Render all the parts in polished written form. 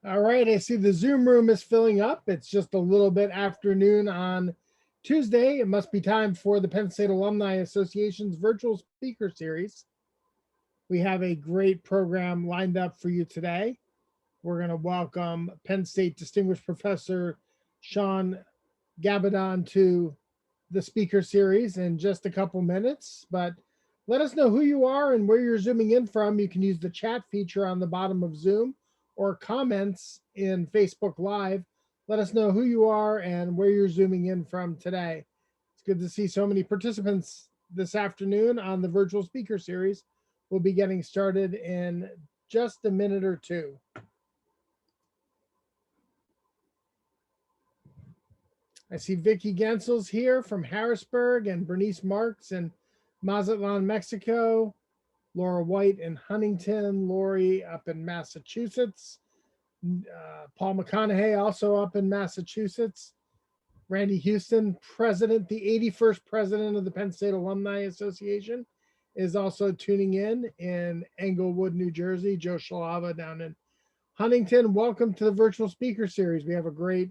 All right, I see the Zoom room is filling up. It's just a little bit afternoon on Tuesday. It must be time for the Penn State Alumni Association's virtual speaker series. We have a great program lined up for you today. We're going to welcome Penn State Distinguished Professor Shaun Gabbidon to the speaker series in just a couple minutes, but let us know who you are and where you're zooming in from. You can use the chat feature on the bottom of Zoom or comments in Facebook Live. Let us know who you are and where you're zooming in from today. It's good to see so many participants this afternoon on the virtual speaker series. We'll be getting started in just a minute or two. I see Vicki Gensel's here from Harrisburg and Bernice Marks in Mazatlan, Mexico. Laura White in Huntington, Lori up in Massachusetts, Paul McConaughey also up in Massachusetts, Randy Houston, president, the 81st president of the Penn State Alumni Association, is also tuning in Englewood, New Jersey. Joe Shalava down in Huntington. Welcome to the virtual speaker series. We have a great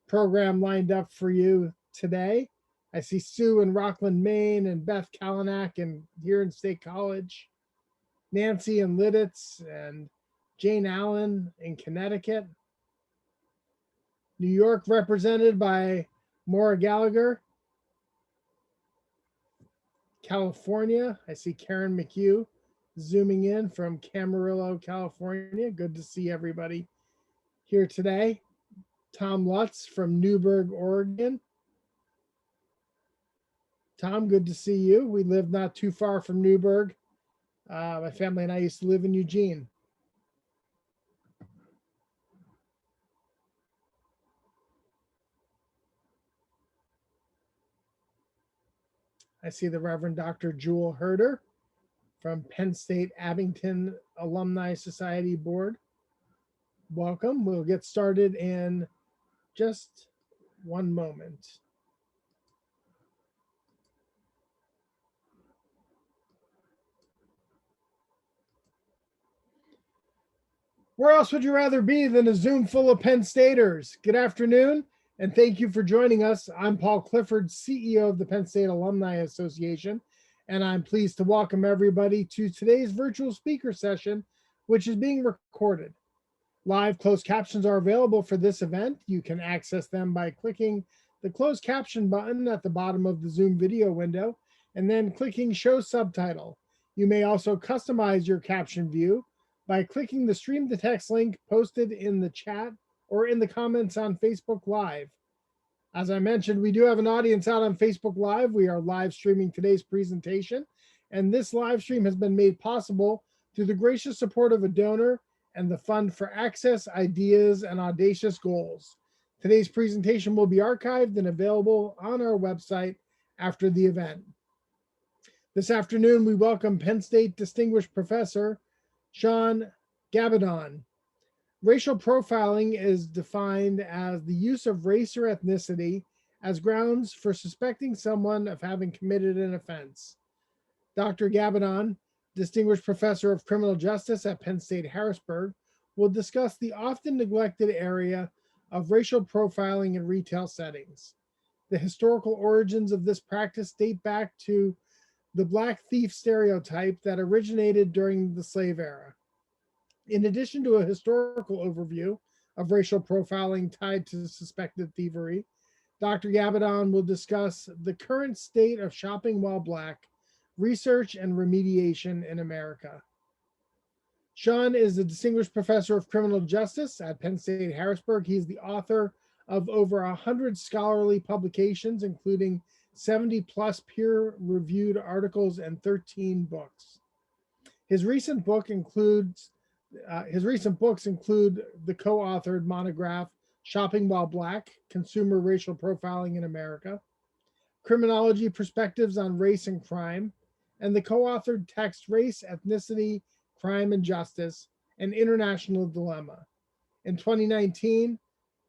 program lined up for you today. I see Sue in Rockland, Maine, and Beth Kalinak here in State College. Nancy in Lidditz and Jane Allen in Connecticut. New York represented by Maura Gallagher. California, I see Karen McHugh zooming in from Camarillo, California. Good to see everybody here today. Tom Lutz from Newberg, Oregon. Tom, good to see you. We live not too far from Newberg. My family and I used to live in Eugene. I see the Reverend Dr. Jewel Herder from Penn State Abington Alumni Society Board. Welcome. We'll get started in just one moment. Where else would you rather be than a Zoom full of Penn Staters? Good afternoon, and thank you for joining us. I'm Paul Clifford, CEO of the Penn State Alumni Association, and I'm pleased to welcome everybody to today's virtual speaker session, which is being recorded. Live closed captions are available for this event. You can access them by clicking the closed caption button at the bottom of the Zoom video window and then clicking Show Subtitle. You may also customize your caption view by clicking the stream to text link posted in the chat or in the comments on Facebook Live. As I mentioned, we do have an audience out on Facebook Live. We are live streaming today's presentation, and this live stream has been made possible through the gracious support of a donor and the Fund for Access, Ideas, and Audacious Goals. Today's presentation will be archived and available on our website after the event. This afternoon, we welcome Penn State Distinguished Professor Shaun Gabbidon. Racial profiling is defined as the use of race or ethnicity as grounds for suspecting someone of having committed an offense. Dr. Gabbidon, Distinguished Professor of Criminal Justice at Penn State Harrisburg, will discuss the often neglected area of racial profiling in retail settings. The historical origins of this practice date back to the Black thief stereotype that originated during the slave era. In addition to a historical overview of racial profiling tied to suspected thievery, Dr. Gabbidon will discuss the current state of shopping while Black, research and remediation in America. Shaun is a Distinguished Professor of Criminal Justice at Penn State Harrisburg. He's the author of over 100 scholarly publications, including 70 plus peer-reviewed articles and 13 books. His recent books include the co-authored monograph, Shopping While Black, Consumer Racial Profiling in America, Criminological Perspectives on Race and Crime, and the co-authored text, Race, Ethnicity, Crime and Justice, An International Dilemma. In 2019,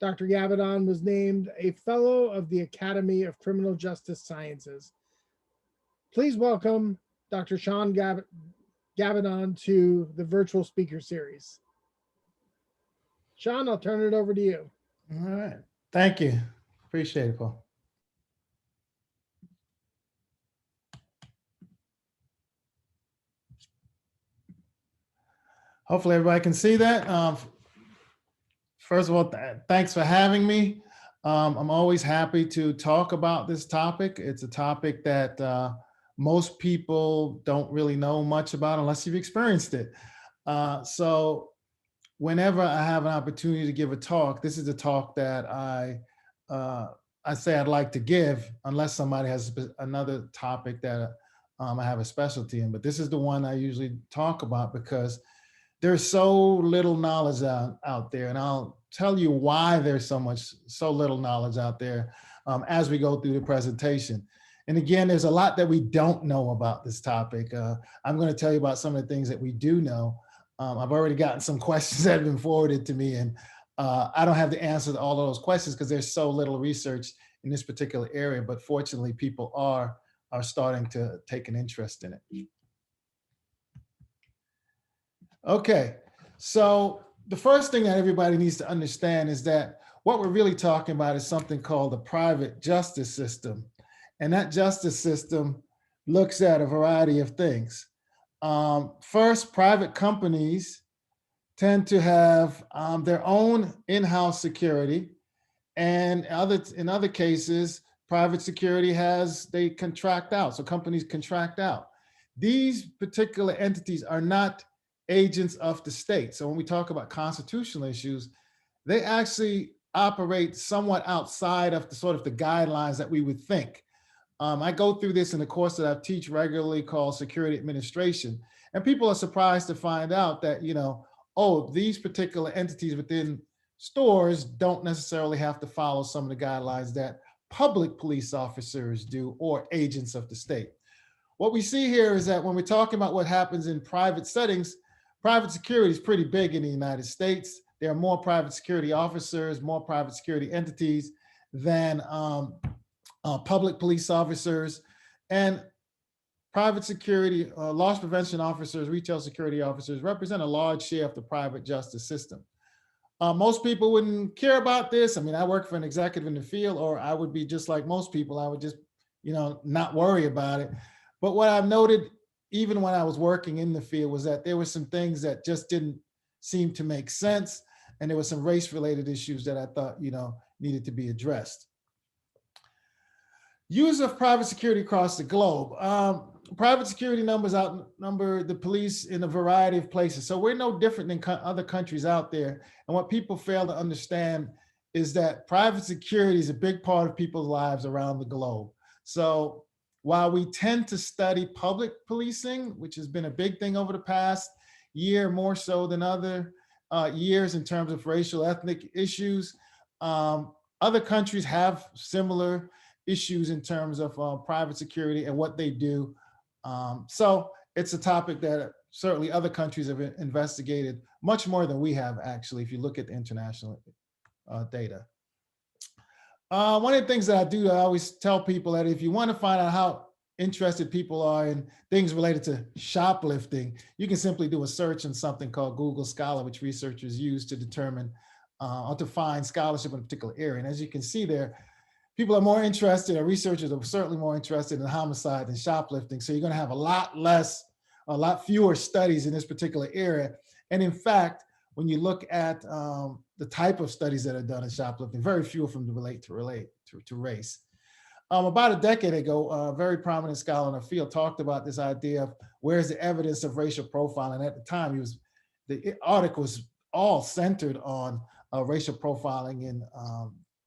Dr. Gabbidon was named a Fellow of the Academy of Criminal Justice Sciences. Please welcome Dr. Shaun Gabbidon to the virtual speaker series. Shaun, I'll turn it over to you. All right. Thank you. Appreciate it, Paul. Hopefully everybody can see that. First of all, thanks for having me. I'm always happy to talk about this topic. It's a topic that most people don't really know much about unless you've experienced it. So whenever I have an opportunity to give a talk, this is a talk that I say I'd like to give, unless somebody has another topic that I have a specialty in. But this is the one I usually talk about because there's so little knowledge out there, and I'll tell you why there's so little knowledge out there as we go through the presentation. And again, there's a lot that we don't know about this topic. I'm going to tell you about some of the things that we do know. I've already gotten some questions that have been forwarded to me, and I don't have the answer to all of those questions because there's so little research in this particular area. But fortunately, people are starting to take an interest in it. Okay, so the first thing that everybody needs to understand is that what we're really talking about is something called the private justice system. And that justice system looks at a variety of things. First, private companies tend to have their own in-house security, and in other cases, private security they contract out. So companies contract out. These particular entities are not agents of the state. So when we talk about constitutional issues, they actually operate somewhat outside of the guidelines that we would think. I go through this in a course that I teach regularly called Security Administration. And people are surprised to find out that, these particular entities within stores don't necessarily have to follow some of the guidelines that public police officers do or agents of the state. What we see here is that when we're talking about what happens in private settings, private security is pretty big in the United States. There are more private security officers, more private security entities than public police officers, and private security, loss prevention officers, retail security officers represent a large share of the private justice system. Most people wouldn't care about this. I mean, I work for an executive in the field, or I would be just like most people. I would just, not worry about it. But what I've noted, even when I was working in the field, was that there were some things that just didn't seem to make sense. And there were some race-related issues that I thought, needed to be addressed. Use of private security across the globe. Private security numbers outnumber the police in a variety of places. So we're no different than other countries out there. And what people fail to understand is that private security is a big part of people's lives around the globe. So while we tend to study public policing, which has been a big thing over the past year, more so than other years in terms of racial ethnic issues, other countries have similar issues in terms of private security and what they do. So it's a topic that certainly other countries have investigated much more than we have, actually, if you look at the international data. One of the things that I do, I always tell people that if you want to find out how interested people are in things related to shoplifting, you can simply do a search on something called Google Scholar, which researchers use to determine or to find scholarship in a particular area. And as you can see there, people are more interested, or researchers are certainly more interested in homicide than shoplifting. So you're going to have a lot fewer studies in this particular area. And in fact, when you look at the type of studies that are done in shoplifting, very few of them relate to race. About a decade ago, a very prominent scholar in the field talked about this idea of where's the evidence of racial profiling. At the time, the article was all centered on racial profiling in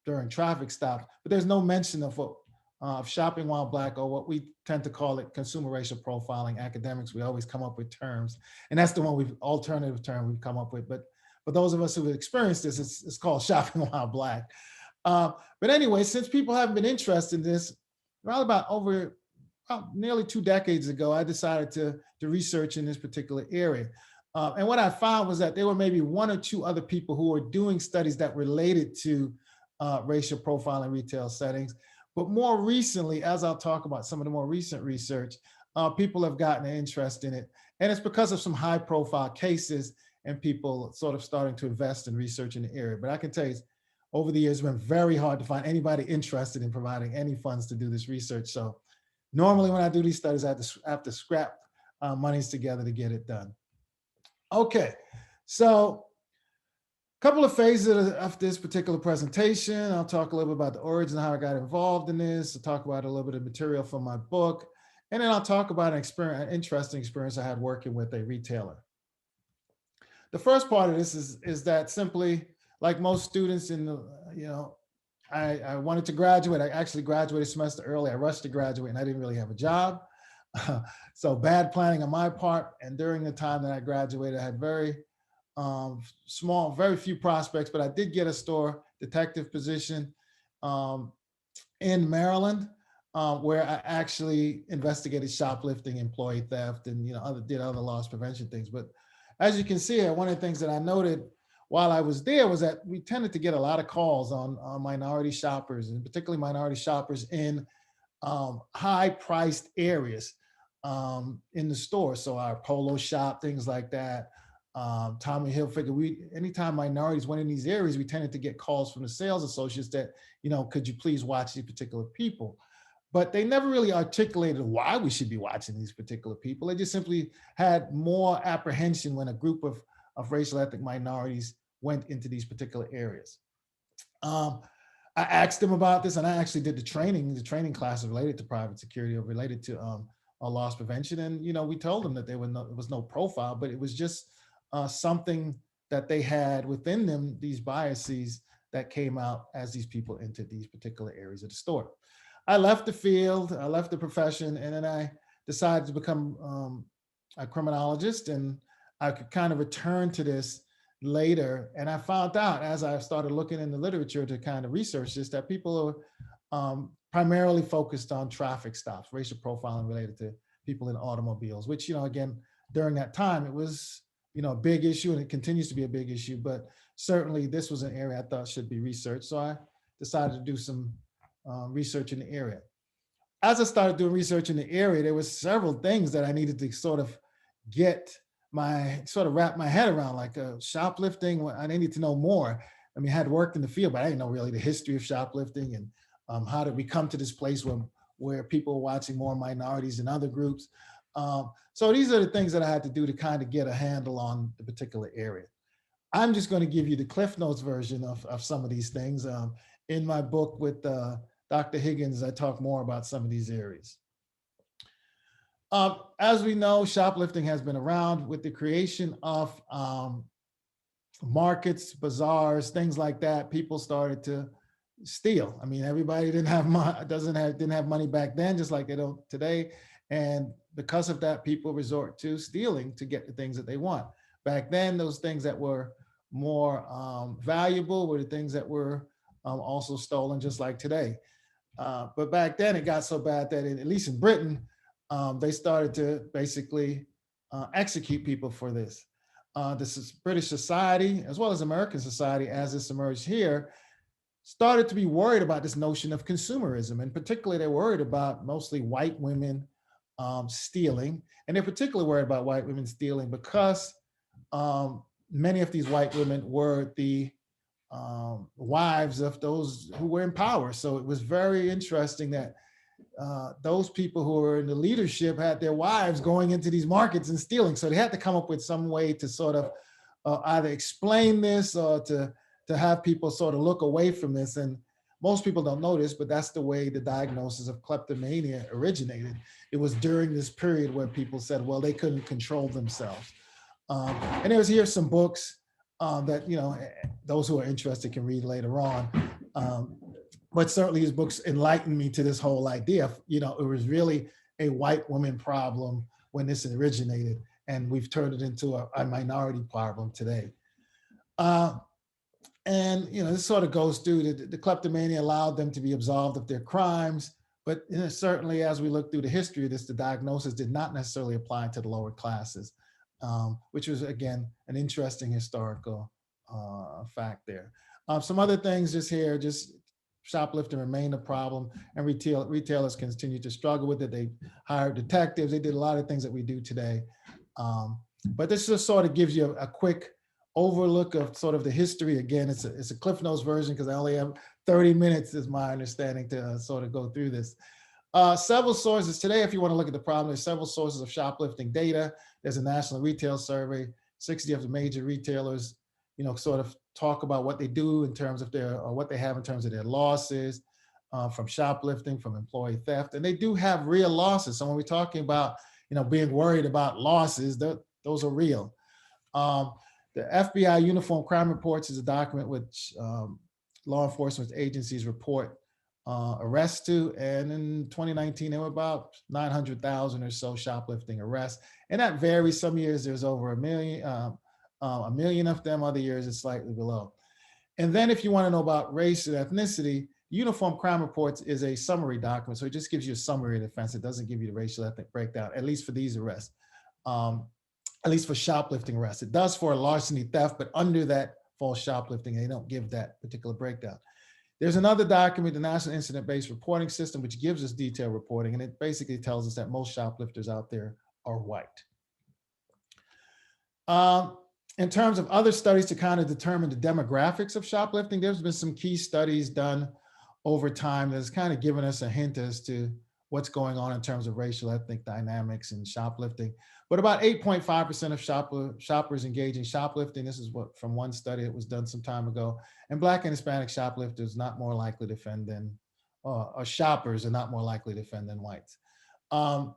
during traffic stops, but there's no mention of shopping while black, or what we tend to call it consumer racial profiling. Academics, we always come up with terms, and that's the alternative term we've come up with. But for those of us who have experienced this, it's called shopping while black. But anyway, since people haven't been interested in this, about nearly 2 decades ago, I decided to research in this particular area. And what I found was that there were maybe 1 or 2 other people who were doing studies that related to racial profiling in retail settings. But more recently, as I'll talk about some of the more recent research, people have gotten an interest in it. And it's because of some high profile cases. and people sort of starting to invest in research in the area. But I can tell you, over the years, it's been very hard to find anybody interested in providing any funds to do this research. So normally when I do these studies, I have to scrap monies together to get it done. Okay, so a couple of phases of this particular presentation. I'll talk a little bit about the origin, how I got involved in this. I'll talk about a little bit of material from my book. And then I'll talk about an interesting experience I had working with a retailer. The first part of this is that simply, like most students in the, I wanted to graduate. I actually graduated a semester early. I rushed to graduate and I didn't really have a job. So bad planning on my part. And during the time that I graduated, I had very few prospects, but I did get a store detective position in Maryland, where I actually investigated shoplifting, employee theft, and did other loss prevention things. But as you can see, one of the things that I noted while I was there was that we tended to get a lot of calls on minority shoppers, and particularly minority shoppers in high-priced areas in the store. So our Polo shop, things like that. Tommy Hilfiger, anytime minorities went in these areas, we tended to get calls from the sales associates that, could you please watch these particular people? But they never really articulated why we should be watching these particular people. They just simply had more apprehension when a group of racial ethnic minorities went into these particular areas. I asked them about this, and I actually did the training classes related to private security or related to loss prevention. And, we told them that there was no profile, but it was just something that they had within them, these biases that came out as these people entered these particular areas of the store. I left the field, I left the profession, and then I decided to become a criminologist, and I could kind of return to this later. And I found out as I started looking in the literature to kind of research this, that people are primarily focused on traffic stops, racial profiling related to people in automobiles, which, again, during that time, it was, a big issue, and it continues to be a big issue, but certainly this was an area I thought should be researched. So I decided to do some research in the area. As I started doing research in the area, there were several things that I needed to sort of wrap my head around, like shoplifting. I needed to know more. I mean, I had worked in the field, but I didn't know really the history of shoplifting and how did we come to this place where people were watching more minorities and other groups. So these are the things that I had to do to kind of get a handle on the particular area. I'm just going to give you the Cliff Notes version of some of these things. In my book with Dr. Higgins, I talk more about some of these areas. As we know, shoplifting has been around. With the creation of markets, bazaars, things like that. People started to steal. I mean, everybody didn't have money back then, just like they don't today. And because of that, people resort to stealing to get the things that they want. Back then, those things that were more valuable were the things that were also stolen, just like today. But back then, it got so bad that at least in Britain, they started to basically execute people for this. This is British society, as well as American society, as this emerged here, started to be worried about this notion of consumerism. And particularly, they're worried about mostly white women stealing. And they're particularly worried about white women stealing because many of these white women were the wives of those who were in power. So it was very interesting that those people who were in the leadership had their wives going into these markets and stealing. So they had to come up with some way to sort of either explain this or to have people sort of look away from this. And most people don't know this, but that's the way the diagnosis of kleptomania originated. It was during this period where people said, well, they couldn't control themselves. And here's some books that, those who are interested can read later on. But certainly his books enlightened me to this whole idea. It was really a white woman problem when this originated, and we've turned it into a minority problem today. And this sort of goes through the kleptomania allowed them to be absolved of their crimes, but certainly as we look through the history of this, the diagnosis did not necessarily apply to the lower classes, which was, again, an interesting historical fact there. Some other things just shoplifting remained a problem, and retailers continue to struggle with it. They hired detectives. They did a lot of things that we do today. But this just sort of gives you a quick overlook of sort of the history. Again, it's a Cliff Notes version because I only have 30 minutes, is my understanding, to sort of go through this. Several sources today, if you want to look at the problem, there's several sources of shoplifting data. There's a national retail survey. 60 of the major retailers, sort of talk about what they do in terms of what they have in terms of their losses from shoplifting, from employee theft, and they do have real losses. So when we're talking about, being worried about losses, those are real. The FBI Uniform Crime Reports is a document which law enforcement agencies report arrests to, and in 2019 there were about 900,000 or so shoplifting arrests, and that varies. Some years there's over a million of them, other years it's slightly below. And then if you want to know about race and ethnicity, Uniform Crime Reports is a summary document, so it just gives you a summary of the offense. It doesn't give you the racial ethnic breakdown, at least for these arrests, at least for shoplifting arrests. It does for larceny, theft, but under that falls shoplifting, and they don't give that particular breakdown. There's another document, the National Incident-Based Reporting System, which gives us detailed reporting, and it basically tells us that most shoplifters out there are white. In terms of other studies to kind of determine the demographics of shoplifting, there's been some key studies done over time that's kind of given us a hint as to what's going on in terms of racial ethnic dynamics and shoplifting. But about 8.5% of shoppers engage in shoplifting. This is what from one study that was done some time ago. And Black and Hispanic shoplifters not more likely to offend than, or shoppers are not more likely to offend than whites. The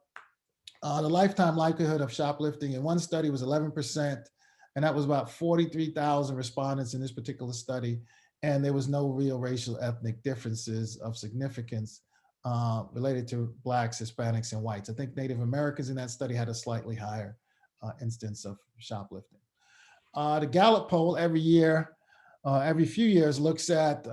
lifetime likelihood of shoplifting in one study was 11%, and that was about 43,000 respondents in this particular study. And there was no real racial ethnic differences of significance related to Blacks, Hispanics, and whites. I think Native Americans in that study had a slightly higher instance of shoplifting. The Gallup poll every year, every few years, looks at,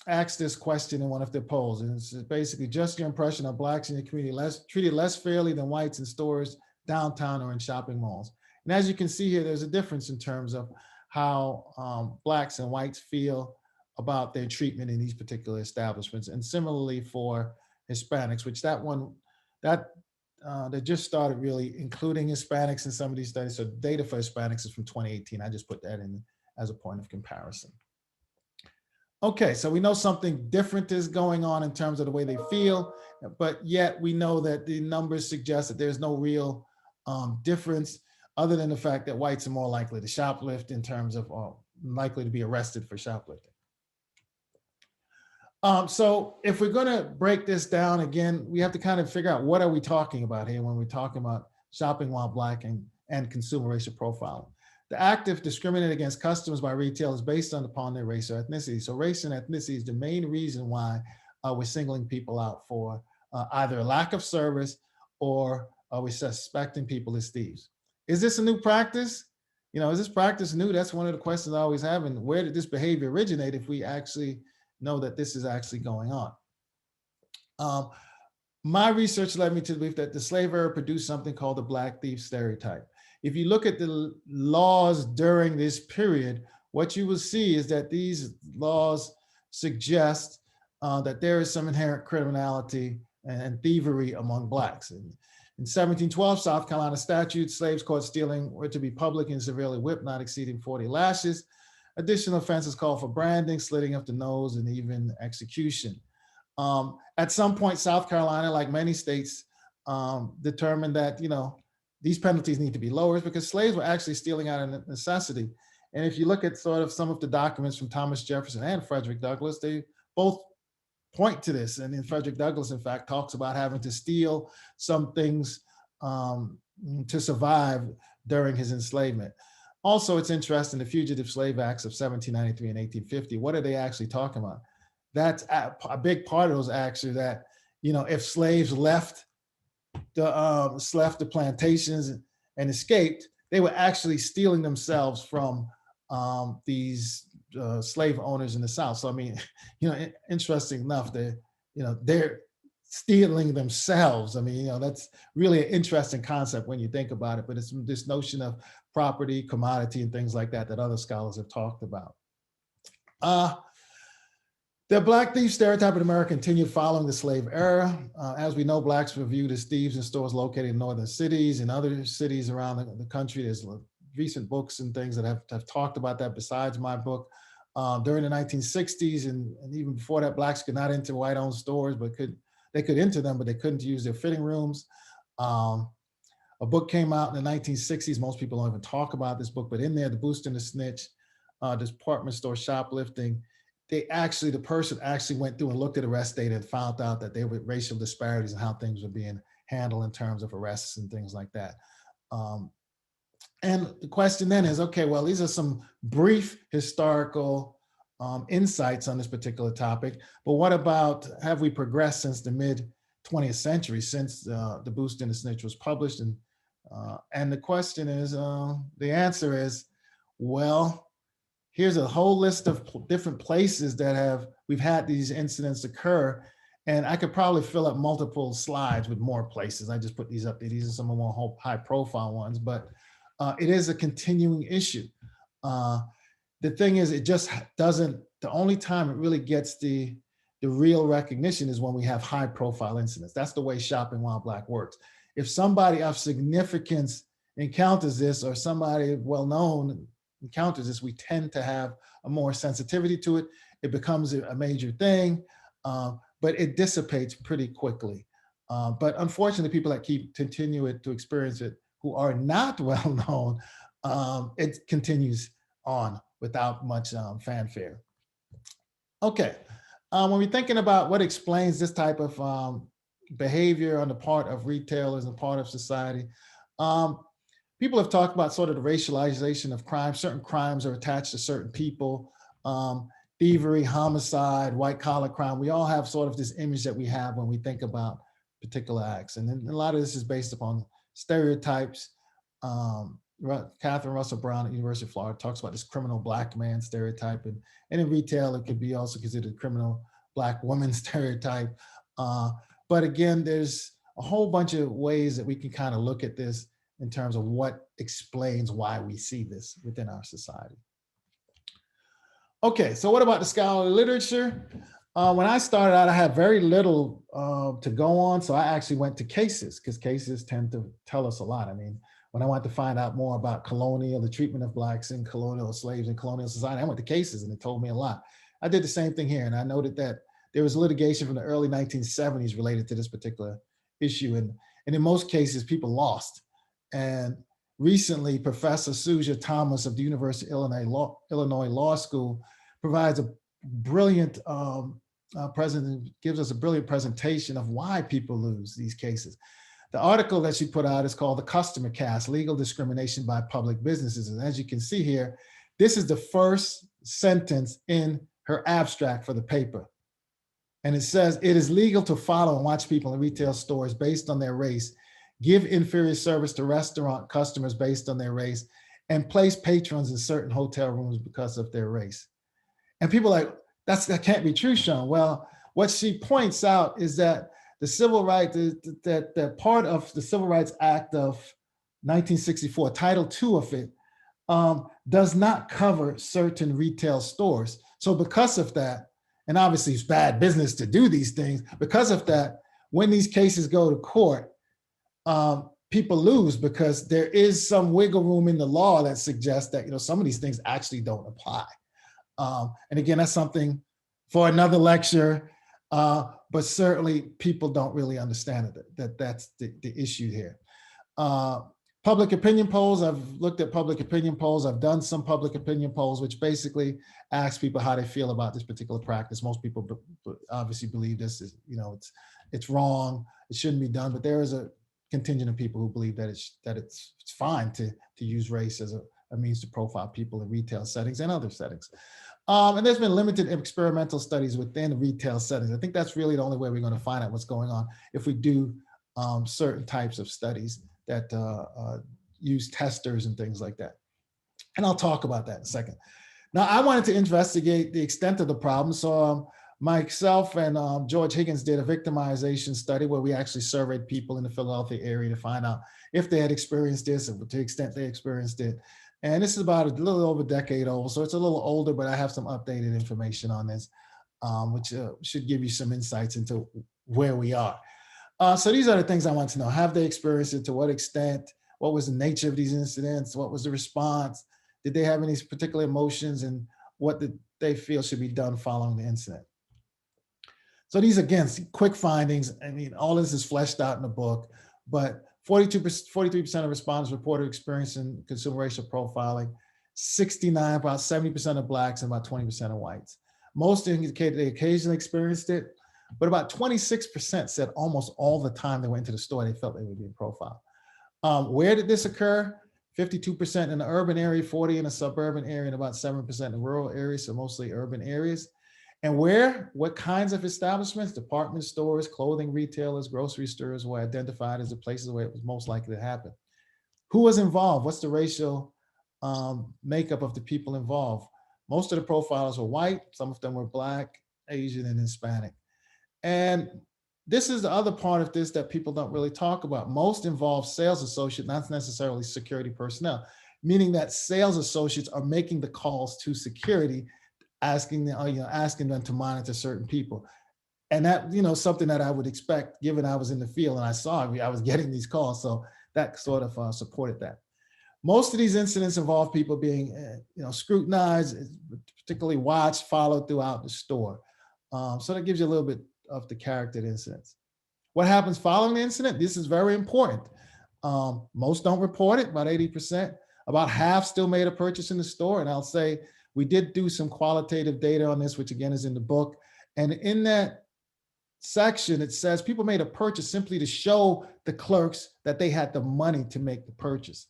asks this question in one of their polls. And it's basically just your impression of Blacks in your community treated less fairly than whites in stores, downtown, or in shopping malls. And as you can see here, there's a difference in terms of how Blacks and whites feel about their treatment in these particular establishments. And similarly for Hispanics, which they just started really including Hispanics in some of these studies. So data for Hispanics is from 2018. I just put that in as a point of comparison. Okay, so we know something different is going on in terms of the way they feel, but yet we know that the numbers suggest that there's no real difference other than the fact that whites are more likely to shoplift in terms of likely to be arrested for shoplifting. So if we're going to break this down again, we have to kind of figure out what are we talking about here when we're talking about shopping while Black and consumer racial profiling. The act of discriminating against customers by retail is based upon their race or ethnicity. So race and ethnicity is the main reason why we're singling people out for either a lack of service or we're suspecting people as thieves. Is this a new practice? Is this practice new? That's one of the questions I always have. And where did this behavior originate if we actually know that this is actually going on? My research led me to the belief that the slave era produced something called the Black thief stereotype. If you look at the laws during this period, what you will see is that these laws suggest that there is some inherent criminality and thievery among Blacks. In 1712 South Carolina statute, slaves caught stealing were to be public and severely whipped, not exceeding 40 lashes. Additional offenses call for branding, slitting of the nose, and even execution. At some point, South Carolina, like many states, determined that these penalties need to be lowered because slaves were actually stealing out of necessity. And if you look at sort of some of the documents from Thomas Jefferson and Frederick Douglass, they both point to this. And then Frederick Douglass, in fact, talks about having to steal some things to survive during his enslavement. Also, it's interesting, the Fugitive Slave Acts of 1793 and 1850, what are they actually talking about? That's a big part of those acts are that, if slaves left the plantations and escaped, they were actually stealing themselves from these slave owners in the South. So, I mean, interesting enough, they're stealing themselves. I mean, that's really an interesting concept when you think about it, but it's this notion of property, commodity, and things like that other scholars have talked about. The Black thief stereotype in America continued following the slave era. As we know, Blacks were viewed as thieves in stores located in northern cities and other cities around the country. There's recent books and things that have talked about that besides my book. During the 1960s and even before that, blacks could not enter white-owned stores, but they could enter them, but they couldn't use their fitting rooms. A book came out in the 1960s. Most people don't even talk about this book, but in there, The Boost and the Snitch, department store shoplifting, the person actually went through and looked at arrest data and found out that there were racial disparities in how things were being handled in terms of arrests and things like that. And the question then is, okay, well, these are some brief historical insights on this particular topic, but what about, have we progressed since the mid 20th century, since The Boost and the Snitch was published? And the question is, the answer is, well, here's a whole list of different places that we've had these incidents occur. And I could probably fill up multiple slides with more places. I just put these up there. These are some of the more high profile ones, but it is a continuing issue. The thing is, it just doesn't, the only time it really gets the real recognition is when we have high profile incidents. That's the way Shopping While Black works. If somebody of significance encounters this, or somebody well-known encounters this, we tend to have a more sensitivity to it. It becomes a major thing, but it dissipates pretty quickly. But unfortunately, people that continue to experience it, who are not well-known, it continues on without much fanfare. Okay, when we're thinking about what explains this type of behavior on the part of retailers and part of society, people have talked about sort of the racialization of crime. Certain crimes are attached to certain people. Thievery, homicide, white collar crime. We all have sort of this image that we have when we think about particular acts. And then a lot of this is based upon stereotypes. Catherine Russell Brown at University of Florida talks about this criminal black man stereotype. And in retail, it could be also considered criminal black woman stereotype. But again, there's a whole bunch of ways that we can kind of look at this in terms of what explains why we see this within our society. Okay, so what about the scholarly literature? When I started out, I had very little to go on, so I actually went to cases, because cases tend to tell us a lot. I mean, when I wanted to find out more about the treatment of blacks in colonial slaves in colonial society, I went to cases and it told me a lot. I did the same thing here, and I noted that there was litigation from the early 1970s related to this particular issue, and in most cases, people lost. And recently, Professor Suja Thomas of the University of Illinois Law School provides a brilliant gives us a brilliant presentation of why people lose these cases. The article that she put out is called "The Customer Cast: Legal Discrimination by Public Businesses." And as you can see here, this is the first sentence in her abstract for the paper. And it says, "It is legal to follow and watch people in retail stores based on their race, give inferior service to restaurant customers based on their race, and place patrons in certain hotel rooms because of their race." And people are like, that can't be true, Shaun. Well, what she points out is that the civil rights, that part of the Civil Rights Act of 1964, Title II of it, does not cover certain retail stores. So because of that, and obviously it's bad business to do these things, because of that, when these cases go to court, people lose, because there is some wiggle room in the law that suggests that some of these things actually don't apply. And again, that's something for another lecture, but certainly people don't really understand it, that's the issue here. Public opinion polls, I've looked at public opinion polls. I've done some public opinion polls, which basically ask people how they feel about this particular practice. Most people obviously believe this is, it's wrong, it shouldn't be done, but there is a contingent of people who believe that it's fine to use race as a means to profile people in retail settings and other settings. And there's been limited experimental studies within retail settings. I think that's really the only way we're going to find out what's going on, if we do certain types of studies that use testers and things like that. And I'll talk about that in a second. Now, I wanted to investigate the extent of the problem. So myself and George Higgins did a victimization study where we actually surveyed people in the Philadelphia area to find out if they had experienced this and to the extent they experienced it. And this is about a little over a decade old, so it's a little older, but I have some updated information on this, which should give you some insights into where we are. So these are the things I want to know. Have they experienced it? To what extent? what was the nature of these incidents, what was the response, did they have any particular emotions, and what did they feel should be done following the incident. So these, again, quick findings. I mean, all this is fleshed out in the book, but 43% of respondents reported experiencing consumer racial profiling, 69, about 70% of Blacks, and about 20% of whites. Most indicated they occasionally experienced it, but about 26% said almost all the time they went into the store, they felt they were being profiled. Where did this occur? 52% in the urban area, 40% in the suburban area, and about 7% in the rural areas, so mostly urban areas. And where? What kinds of establishments? Department stores, clothing retailers, grocery stores were identified as the places where it was most likely to happen. Who was involved? What's the racial makeup of the people involved? Most of the profilers were white, some of them were Black, Asian, and Hispanic. And this is the other part of this that people don't really talk about. Most involve sales associates, not necessarily security personnel, meaning that sales associates are making the calls to security, asking them to monitor certain people. And that, something that I would expect, given I was in the field and I saw I was getting these calls. So that sort of supported that. Most of these incidents involve people being, scrutinized, particularly watched, followed throughout the store. So that gives you a little bit of the character of the incidents. What happens following the incident? This is very important. Most don't report it, about 80%. About half still made a purchase in the store. And I'll say we did do some qualitative data on this, which again is in the book. And in that section, it says people made a purchase simply to show the clerks that they had the money to make the purchase.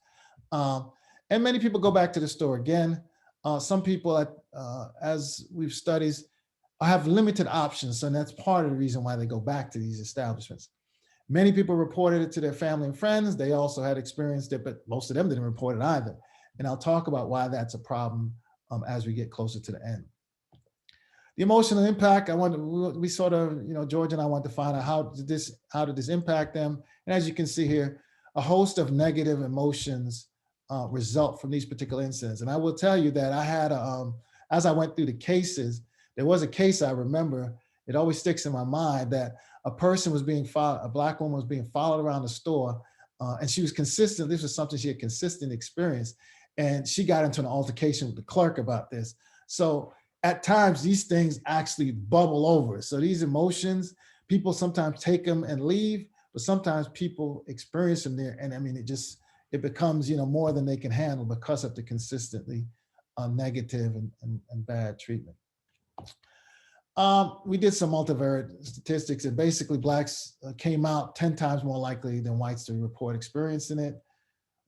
And many people go back to the store again. Some people, as we've studied, have limited options, and that's part of the reason why they go back to these establishments. Many people reported it to their family and friends. They also had experienced it, but most of them didn't report it either. And I'll talk about why that's a problem as we get closer to the end. The emotional impact, we sort of, George and I want to find out how did this impact them? And as you can see here, a host of negative emotions result from these particular incidents. And I will tell you that I had, as I went through the cases, there was a case I remember, it always sticks in my mind, that a person was being followed, a Black woman was being followed around the store, and she was consistent. This was something she had consistent experience, and she got into an altercation with the clerk about this. So at times, these things actually bubble over. So these emotions, people sometimes take them and leave, but sometimes people experience them there. And I mean, it becomes, more than they can handle because of the consistently negative and bad treatment. We did some multivariate statistics, and basically Blacks came out 10 times more likely than whites to report experiencing it.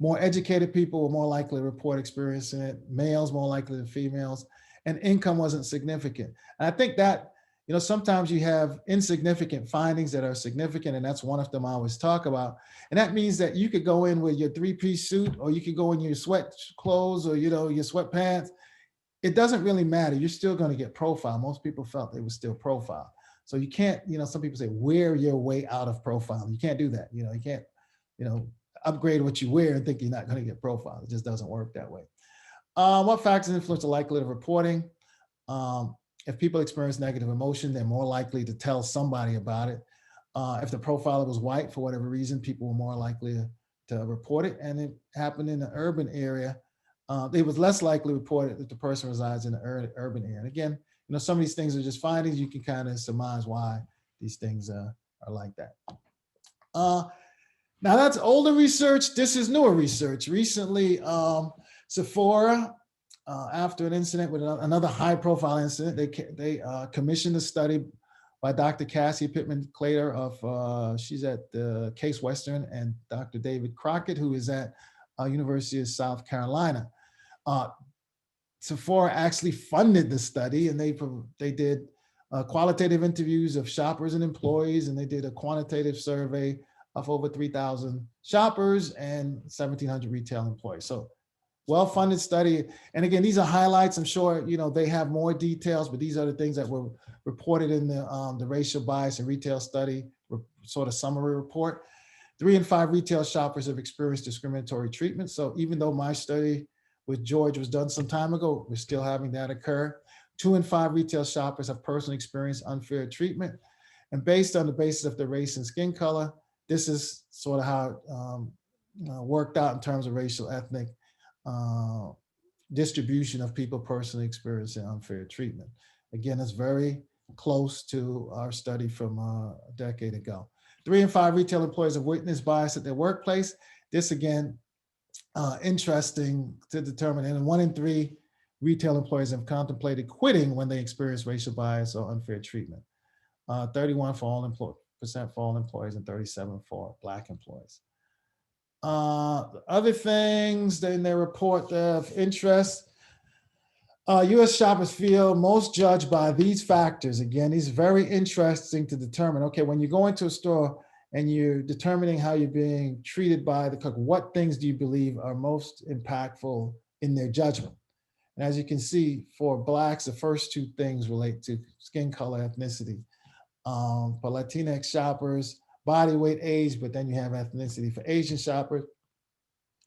More educated people were more likely to report experiencing it, males more likely than females, and income wasn't significant. And I think that, sometimes you have insignificant findings that are significant, and that's one of them I always talk about. And that means that you could go in with your three-piece suit, or you could go in your sweat clothes, or, your sweatpants. It doesn't really matter. You're still going to get profiled. Most people felt they were still profiled. So you can't, some people say, wear your way out of profile. You can't do that. You can't, upgrade what you wear and think you're not going to get profiled. It just doesn't work that way. What factors influence the likelihood of reporting? If people experience negative emotion, they're more likely to tell somebody about it. If the profiler was white, for whatever reason, people were more likely to report it. And it happened in the urban area. It was less likely reported that the person resides in the urban area. And again, some of these things are just findings. You can kind of surmise why these things are like that. Now that's older research. This is newer research. Recently, Sephora, after an incident with another high-profile incident, they commissioned a study by Dr. Cassie Pittman-Clater of, she's at Case Western, and Dr. David Crockett, who is at University of South Carolina. Sephora actually funded the study, and they did qualitative interviews of shoppers and employees, and they did a quantitative survey of over 3,000 shoppers and 1,700 retail employees. So well-funded study. And again, these are highlights. I'm sure, they have more details, but these are the things that were reported in the racial bias and retail study sort of summary report. 3 in 5 retail shoppers have experienced discriminatory treatment. So even though my study with George was done some time ago, we're still having that occur. 2 in 5 retail shoppers have personally experienced unfair treatment. And based on the basis of their race and skin color, this is sort of how worked out in terms of racial ethnic distribution of people personally experiencing unfair treatment. Again, it's very close to our study from a decade ago. 3 in 5 retail employees have witnessed bias at their workplace. This again, interesting to determine. And 1 in 3 retail employees have contemplated quitting when they experience racial bias or unfair treatment. 31% for all employees and 37% for Black employees. Other things in their report of interest, U.S. shoppers feel most judged by these factors. Again, these are very interesting to determine. Okay, when you go into a store and you're determining how you're being treated by the cook, what things do you believe are most impactful in their judgment? And as you can see, for Blacks, the first 2 things relate to skin color, ethnicity. For Latinx shoppers, body weight, age, but then you have ethnicity. For Asian shoppers,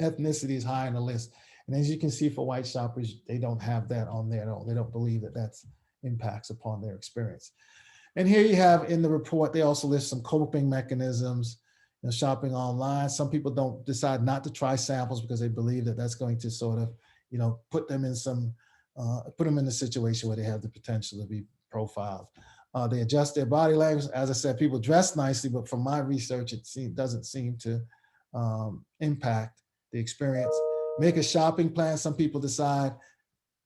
ethnicity is high on the list. And as you can see, for white shoppers, they don't have that on there at all. They don't believe that that's impacts upon their experience. And here you have in the report, they also list some coping mechanisms, shopping online. Some people don't decide not to try samples because they believe that that's going to sort of, put them in a situation where they have the potential to be profiled. They adjust their body language. As I said, people dress nicely, but from my research, it doesn't seem to impact the experience. Make a shopping plan. Some people decide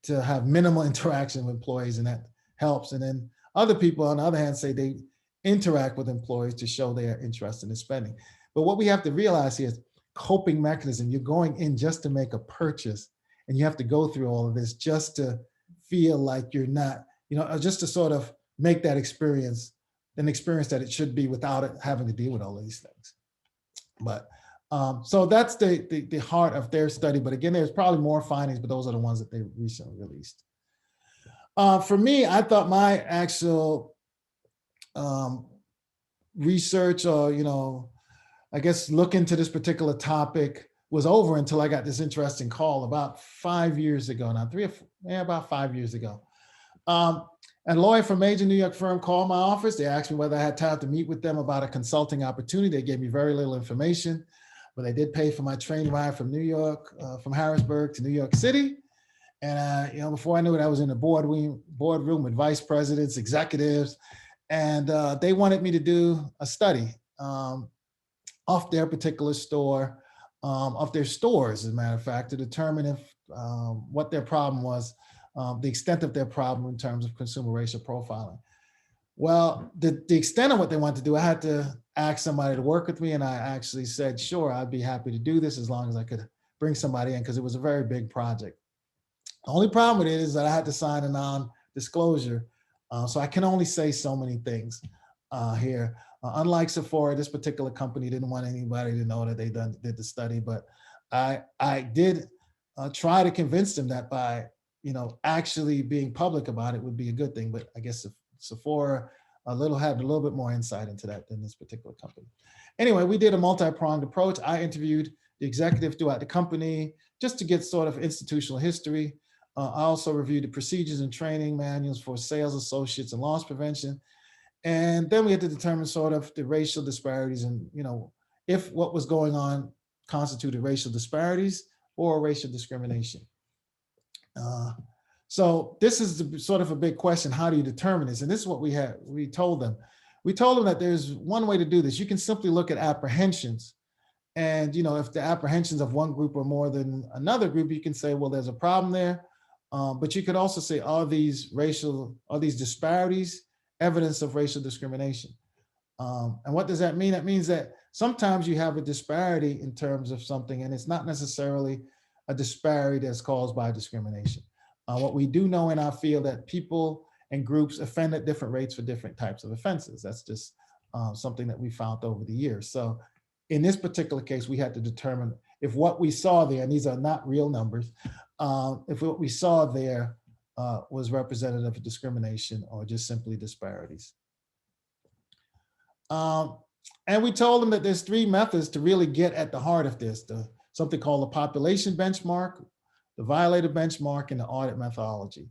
to have minimal interaction with employees, and that helps. And then other people, on the other hand, say they interact with employees to show they are interested in spending. But what we have to realize here is coping mechanism. You're going in just to make a purchase, and you have to go through all of this just to feel like you're not, just to sort of make that experience an experience that it should be without it having to deal with all of these things. But so that's the heart of their study. But again, there's probably more findings, but those are the ones that they recently released. For me, I thought my actual research or, I guess look into this particular topic was over until I got this interesting call about 5 years ago now, about 5 years ago. A lawyer from a major New York firm called my office. They asked me whether I had time to meet with them about a consulting opportunity. They gave me very little information, but they did pay for my train ride from New York, from Harrisburg to New York City. And before I knew it, I was in a boardroom with vice presidents, executives, and they wanted me to do a study of their particular store, of their stores, as a matter of fact, to determine if what their problem was, the extent of their problem in terms of consumer racial profiling. Well, the extent of what they wanted to do, I had to ask somebody to work with me, and I actually said, sure, I'd be happy to do this as long as I could bring somebody in, because it was a very big project. The only problem with it is that I had to sign a non-disclosure, so I can only say so many things here. Unlike Sephora, this particular company didn't want anybody to know that they did the study, but I did try to convince them that by actually being public about it would be a good thing. But I guess Sephora had a little bit more insight into that than this particular company. Anyway, we did a multi-pronged approach. I interviewed the executive throughout the company just to get sort of institutional history. I also reviewed the procedures and training manuals for sales associates and loss prevention. And then we had to determine sort of the racial disparities and, if what was going on constituted racial disparities or racial discrimination. So this is sort of a big question. How do you determine this? And this is what we told them. We told them that there's one way to do this. You can simply look at apprehensions. And, if the apprehensions of one group are more than another group, you can say, well, there's a problem there. But you could also say, are these disparities evidence of racial discrimination? And what does that mean? That means that sometimes you have a disparity in terms of something, and it's not necessarily a disparity that's caused by discrimination. What we do know in our field that people and groups offend at different rates for different types of offenses. That's just something that we found over the years. So in this particular case, we had to determine if what we saw there, and these are not real numbers, if what we saw there was representative of discrimination or just simply disparities. And we told them that there's 3 methods to really get at the heart of this, something called the population benchmark, the violator benchmark, and the audit methodology.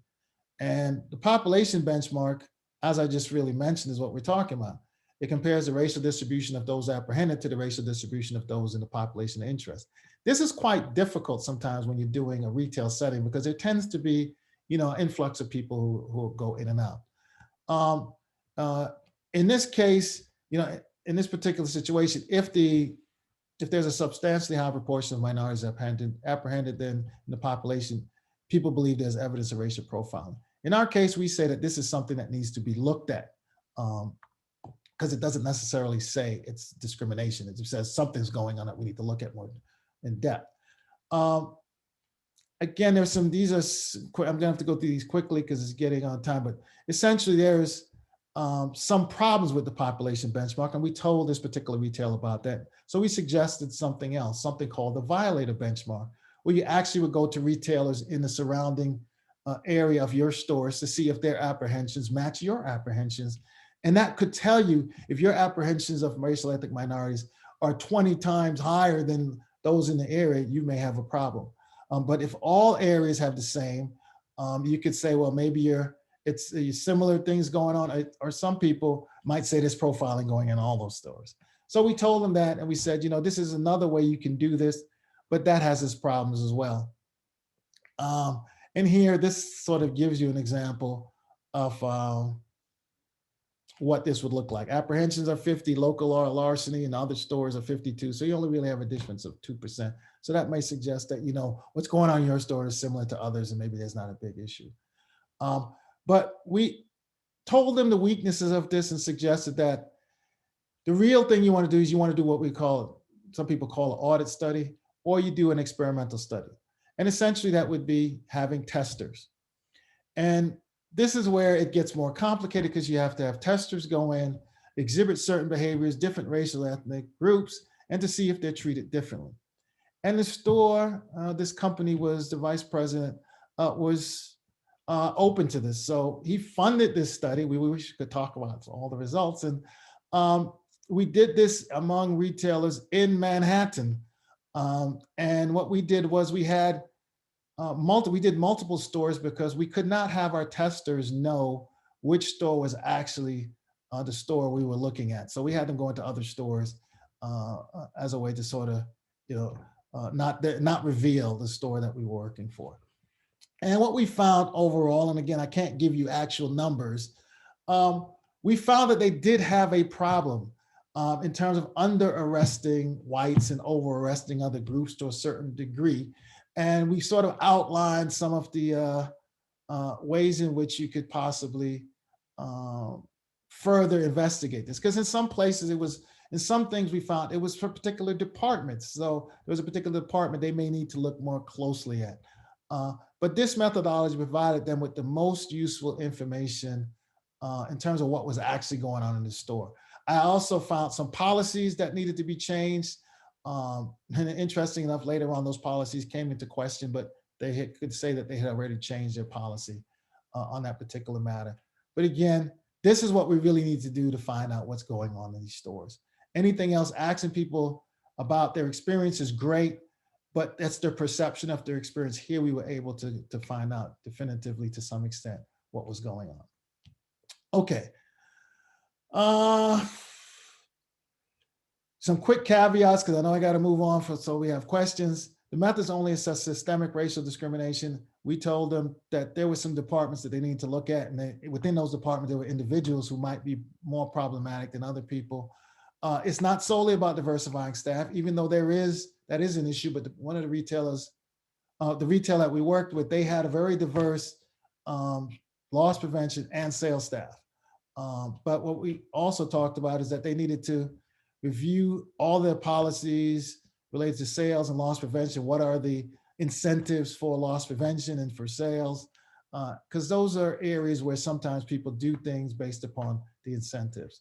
And the population benchmark, as I just really mentioned, is what we're talking about. It compares the racial distribution of those apprehended to the racial distribution of those in the population of interest. This is quite difficult sometimes when you're doing a retail setting because there tends to be, influx of people who go in and out. In this case, in this particular situation, if there's a substantially high proportion of minorities apprehended then in the population, people believe there's evidence of racial profiling. In our case, we say that this is something that needs to be looked at because it doesn't necessarily say it's discrimination. It just says something's going on that we need to look at more in depth. Again, I'm gonna have to go through these quickly because it's getting on time, but essentially there's some problems with the population benchmark, and we told this particular retailer about that. So we suggested something else, something called the VIOLATOR benchmark, where you actually would go to retailers in the surrounding area of your stores to see if their apprehensions match your apprehensions. And that could tell you if your apprehensions of racial ethnic minorities are 20 times higher than those in the area, you may have a problem. But if all areas have the same, you could say, well, maybe it's similar things going on, or some people might say there's profiling going in all those stores. So we told them that, and we said, this is another way you can do this, but that has its problems as well. And here, this sort of gives you an example of what this would look like. Apprehensions are 50, local larceny and other stores are 52. So you only really have a difference of 2%. So that may suggest that, what's going on in your store is similar to others and maybe there's not a big issue. But we told them the weaknesses of this and suggested that the real thing you want to do is you want to do what some people call an audit study, or you do an experimental study. And essentially that would be having testers. And this is where it gets more complicated because you have to have testers go in, exhibit certain behaviors, different racial ethnic groups, and to see if they're treated differently. And the store, this company the vice president was open to this. So he funded this study. We wish we could talk about all the results. And we did this among retailers in Manhattan. And what we did was we did multiple stores because we could not have our testers know which store was actually the store we were looking at. So we had them go into other stores as a way to sort of, not reveal the store that we were working for. And what we found overall, and again, I can't give you actual numbers, we found that they did have a problem in terms of under arresting whites and over arresting other groups to a certain degree. And we sort of outlined some of the ways in which you could possibly further investigate this. Because in some places in some things we found it was for particular departments. So there was a particular department they may need to look more closely at. But this methodology provided them with the most useful information in terms of what was actually going on in the store. I also found some policies that needed to be changed. And interesting enough, later on, those policies came into question, but they could say that they had already changed their policy on that particular matter. But again, this is what we really need to do to find out what's going on in these stores. Anything else, asking people about their experience is great, but that's their perception of their experience. Here we were able to find out definitively to some extent what was going on. Okay. Some quick caveats, because I know I got to move on so we have questions. The methods only assess systemic racial discrimination. We told them that there were some departments that they need to look at, and within those departments, there were individuals who might be more problematic than other people. It's not solely about diversifying staff, even though that is an issue, but one of the retailers, the retailer that we worked with, they had a very diverse loss prevention and sales staff. But what we also talked about is that they needed to review all their policies related to sales and loss prevention. What are the incentives for loss prevention and for sales? Because those are areas where sometimes people do things based upon the incentives.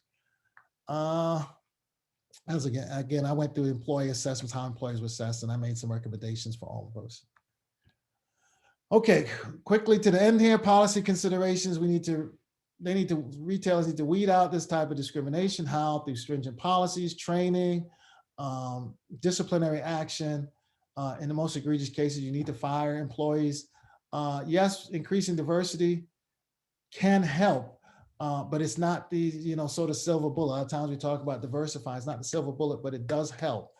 As again, I went through employee assessments, how employees were assessed, and I made some recommendations for all of those. Okay, quickly to the end here, policy considerations. Retailers need to weed out this type of discrimination. How? Through stringent policies, training, disciplinary action. In the most egregious cases, you need to fire employees. Yes, increasing diversity can help, but it's not the, sort of silver bullet. A lot of times we talk about diversifying. It's not the silver bullet, but it does help.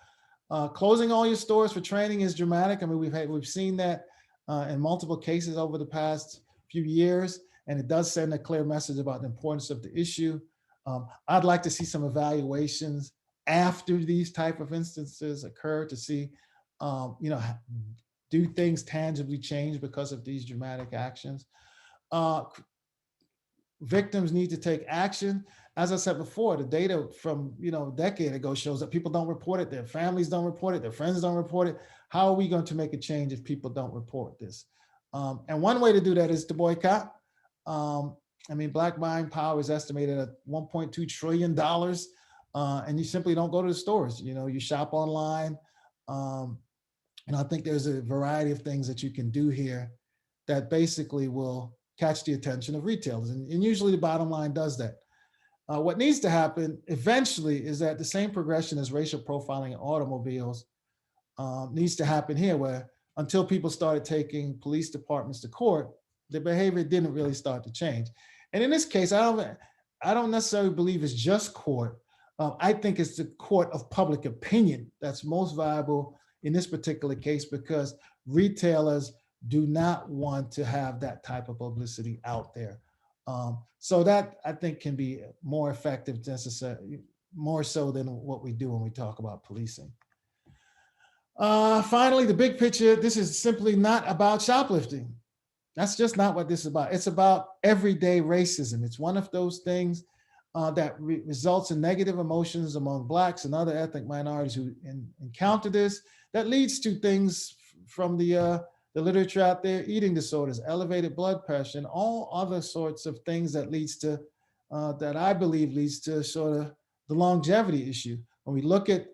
Closing all your stores for training is dramatic. I mean, we've seen that in multiple cases over the past few years, and it does send a clear message about the importance of the issue. I'd like to see some evaluations after these type of instances occur to see, do things tangibly change because of these dramatic actions? Victims need to take action. As I said before, the data from a decade ago shows that people don't report it, their families don't report it, their friends don't report it. How are we going to make a change if people don't report this? And one way to do that is to boycott. I mean, Black buying power is estimated at $1.2 trillion, and you simply don't go to the stores. You shop online. And I think there's a variety of things that you can do here that basically will catch the attention of retailers. And usually the bottom line does that. What needs to happen eventually is that the same progression as racial profiling in automobiles needs to happen here, where until people started taking police departments to court, the behavior didn't really start to change. And in this case, I don't necessarily believe it's just court. I think it's the court of public opinion that's most viable in this particular case, because retailers do not want to have that type of publicity out there. So that, I think, can be more effective, necessarily, more so than what we do when we talk about policing. Finally, the big picture, this is simply not about shoplifting. That's just not what this is about. It's about everyday racism. It's one of those things that results in negative emotions among Blacks and other ethnic minorities who encounter this, that leads to things from the literature out there: eating disorders, elevated blood pressure, and all other sorts of things that leads to, that I believe leads to sort of the longevity issue. When we look at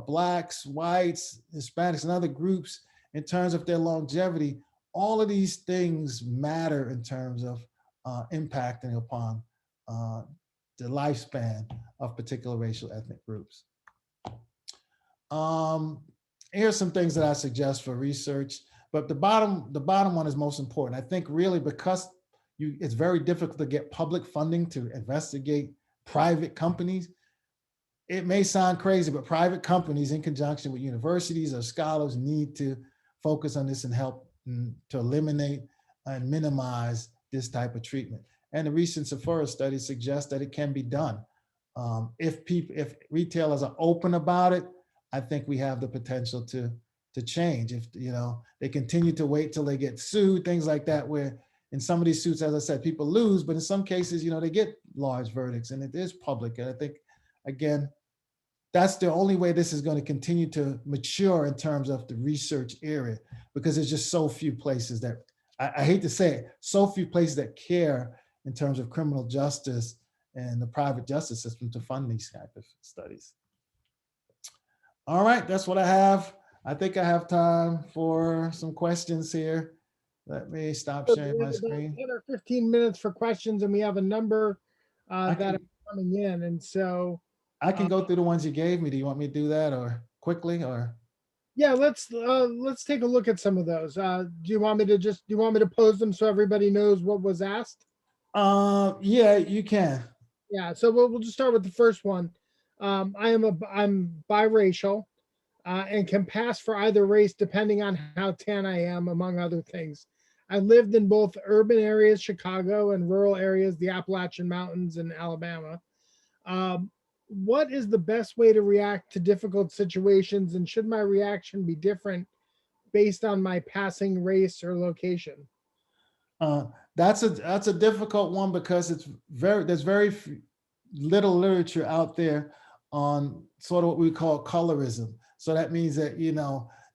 Blacks, whites, Hispanics, and other groups in terms of their longevity, all of these things matter in terms of impacting upon the lifespan of particular racial ethnic groups. Here's some things that I suggest for research, but the bottom one is most important. I think really because it's very difficult to get public funding to investigate private companies. It may sound crazy, but private companies in conjunction with universities or scholars need to focus on this and help to eliminate and minimize this type of treatment. And the recent Sephora study suggests that it can be done. If retailers are open about it, I think we have the potential to change. If they continue to wait till they get sued, things like that, where in some of these suits, as I said, people lose, but in some cases, they get large verdicts and it is public. And I think, again, that's the only way this is going to continue to mature in terms of the research area, because there's just so few places that, I hate to say it, so few places that care in terms of criminal justice and the private justice system to fund these type of studies. All right, that's what I have. I think I have time for some questions here. Let me stop sharing my screen. 10 or 15 minutes for questions, and we have a number that are coming in. And so I can go through the ones you gave me. Do you want me to do that or quickly or? Yeah, let's take a look at some of those. Do you want me to pose them so everybody knows what was asked? Yeah, you can. Yeah, so we'll just start with the first one. I'm biracial and can pass for either race depending on how tan I am, among other things. I lived in both urban areas, Chicago, and rural areas, the Appalachian Mountains in Alabama. What is the best way to react to difficult situations, and should my reaction be different based on my passing race or location? That's a difficult one, because there's very little literature out there on sort of what we call colorism. So that means that,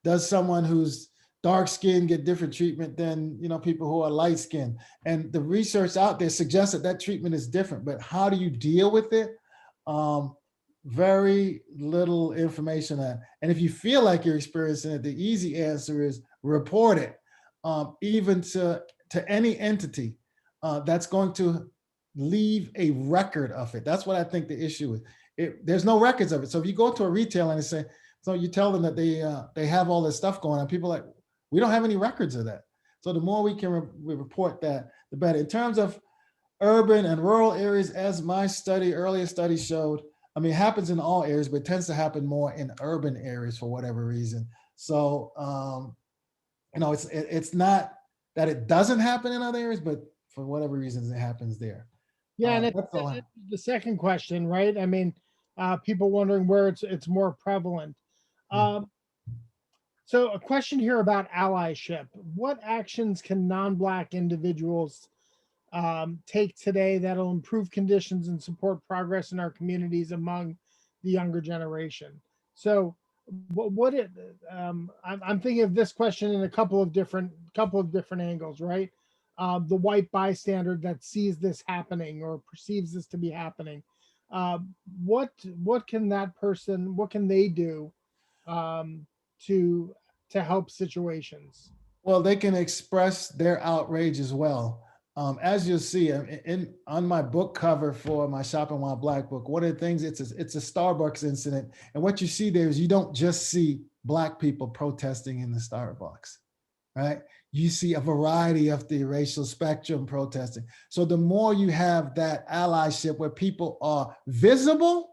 does someone who's dark skinned get different treatment than, people who are light skinned? And the research out there suggests that treatment is different, but how do you deal with it? Very little information on. And if you feel like you're experiencing it, the easy answer is report it, even to any entity that's going to leave a record of it. That's what I think the issue is. There's no records of it. So if you go to a retailer and say, so you tell them that they have all this stuff going on, people are like, we don't have any records of that. So the more we can report that, the better. In terms of urban and rural areas, as my earlier study showed. I mean, it happens in all areas, but it tends to happen more in urban areas for whatever reason. So, it's not that it doesn't happen in other areas, but for whatever reasons, it happens there. Yeah, and That's all. it's the second question, right? I mean, people wondering where it's more prevalent. Yeah. Um, so a question here about allyship. What actions can non-Black individuals take today that'll improve conditions and support progress in our communities among the younger generation? So, what it I'm thinking of this question in a couple of different angles, right? The white bystander that sees this happening or perceives this to be happening. Uh, what can that person? What can they do um, to help situations? Well, they can express their outrage as well. As you'll see on my book cover for my Shopping While Black book, one of the things it's a Starbucks incident, and what you see there is you don't just see Black people protesting in the Starbucks, right? You see a variety of the racial spectrum protesting. So the more you have that allyship where people are visible,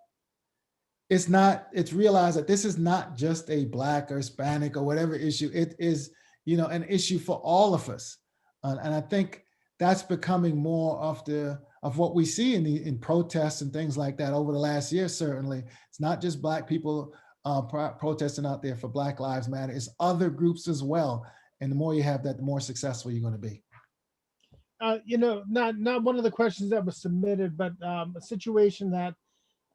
it's realized that this is not just a Black or Hispanic or whatever issue. It is, an issue for all of us. And I think that's becoming more of what we see in protests and things like that over the last year. Certainly, it's not just Black people protesting out there for Black Lives Matter. It's other groups as well. And the more you have that, the more successful you're going to be. Not one of the questions that was submitted, but a situation that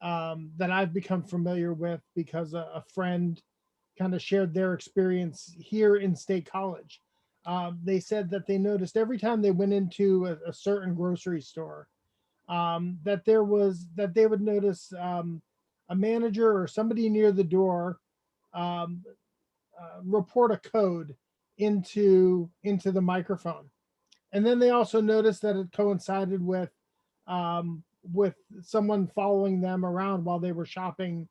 I've become familiar with because a friend kind of shared their experience here in State College. They said that they noticed every time they went into a certain grocery store, that they would notice a manager or somebody near the door um, report a code into the microphone, and then they also noticed that it coincided with someone following them around while they were shopping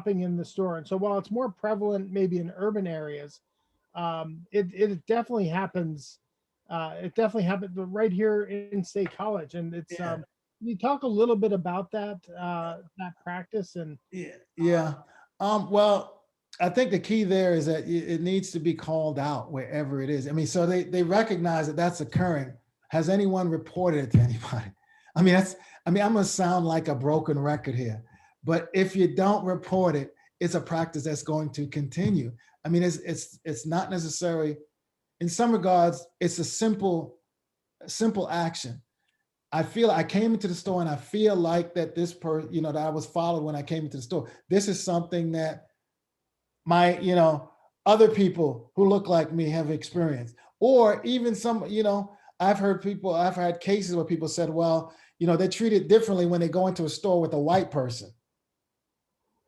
in the store. And so while it's more prevalent maybe in urban areas, it definitely happens. It definitely happened right here in State College, and it's Yeah. can you talk a little bit about that practice and Yeah. Yeah. Well, I think the key there is that it needs to be called out wherever it is. I mean, so they recognize that that's occurring. Has anyone reported it to anybody? I'm going to sound like a broken record here, but if you don't report it, it's a practice that's going to continue. I mean, it's not necessary. In some regards, it's a simple action. I feel I came into the store and I feel like that that I was followed when I came into the store. This is something that my, other people who look like me have experienced. Or even I've had cases where people said, well, they're treated differently when they go into a store with a white person,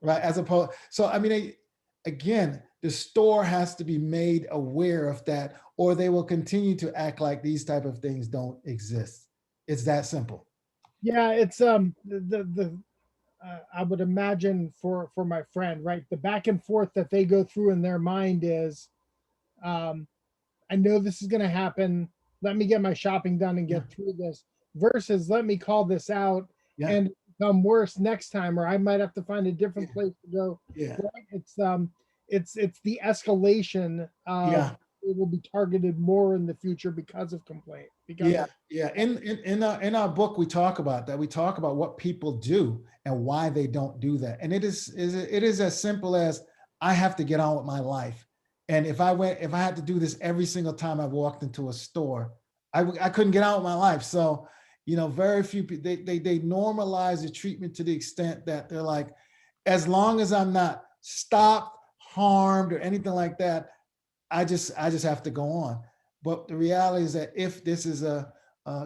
right? As opposed, so I mean, again, the store has to be made aware of that, or they will continue to act like these type of things don't exist. It's that simple. yeah, it's the I would imagine for my friend, right, the back and forth that they go through in their mind is um I know this is going to happen. Let me get my shopping done and Yeah, get through this versus let me call this out yeah, and become worse next time, or I might have to find a different yeah, place to go. yeah, Right? It's the escalation of yeah. it will be targeted more in the future because of complaint. Because Yeah, of yeah. In our book, we talk about that. We talk about what people do and why they don't do that. And it is as simple as I have to get on with my life. And if I had to do this every single time I walked into a store, I couldn't get on with my life. So, very few people they normalize the treatment to the extent that they're like, as long as I'm not stopped, harmed, or anything like that, I just have to go on. But the reality is that if this is a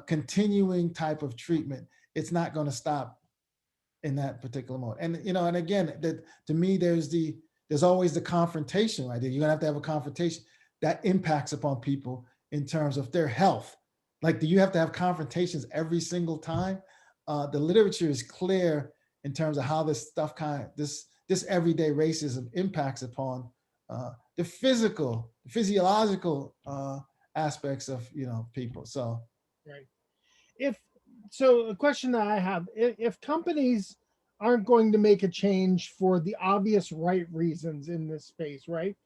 continuing type of treatment, it's not going to stop in that particular moment. And again, that to me, there's always the confrontation right there. You're gonna have to have a confrontation that impacts upon people in terms of their health. Like, do you have to have confrontations every single time? The literature is clear in terms of how this stuff this everyday racism impacts upon the physiological aspects of people. So right. If So a question that I have, if companies aren't going to make a change for the obvious right reasons in this space, right?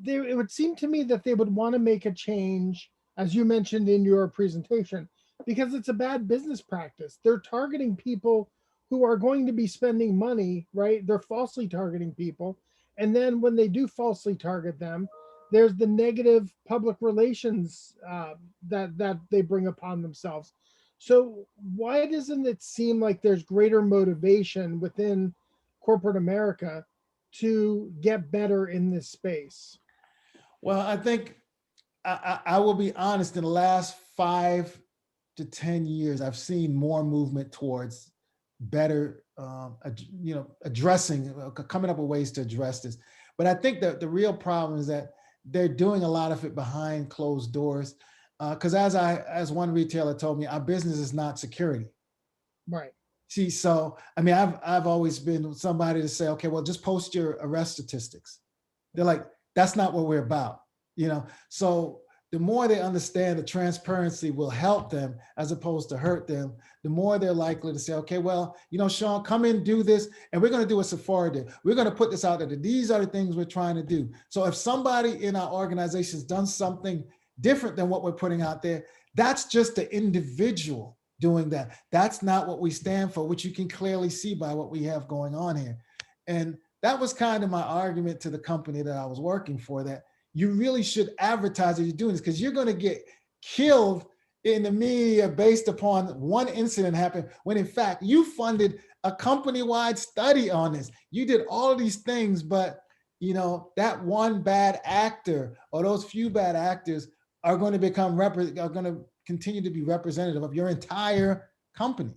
It would seem to me that they would want to make a change, as you mentioned in your presentation, because it's a bad business practice. They're targeting people who are going to be spending money, right? They're falsely targeting people. And then when they do falsely target them, there's the negative public relations that they bring upon themselves. So why doesn't it seem like there's greater motivation within corporate America to get better in this space? Well, I think I will be honest, in the last 5 to 10 years, I've seen more movement towards better, addressing, coming up with ways to address this. But I think that the real problem is that they're doing a lot of it behind closed doors. Because as one retailer told me, our business is not security. Right. See, so I mean, I've always been somebody to say, okay, well, just post your arrest statistics. They're like, that's not what we're about, you know. So the more they understand the transparency will help them as opposed to hurt them, the more they're likely to say, okay, well, Shaun, come in, do this, and we're going to do what Sephora did. We're going to put this out there. These are the things we're trying to do. So if somebody in our organization has done something different than what we're putting out there, that's just the individual doing that. That's not what we stand for, which you can clearly see by what we have going on here. And that was kind of my argument to the company that I was working for, that you really should advertise that you're doing this, because you're going to get killed in the media based upon one incident happened, when in fact you funded a company-wide study on this. You did all of these things, but that one bad actor or those few bad actors are going to continue to be representative of your entire company.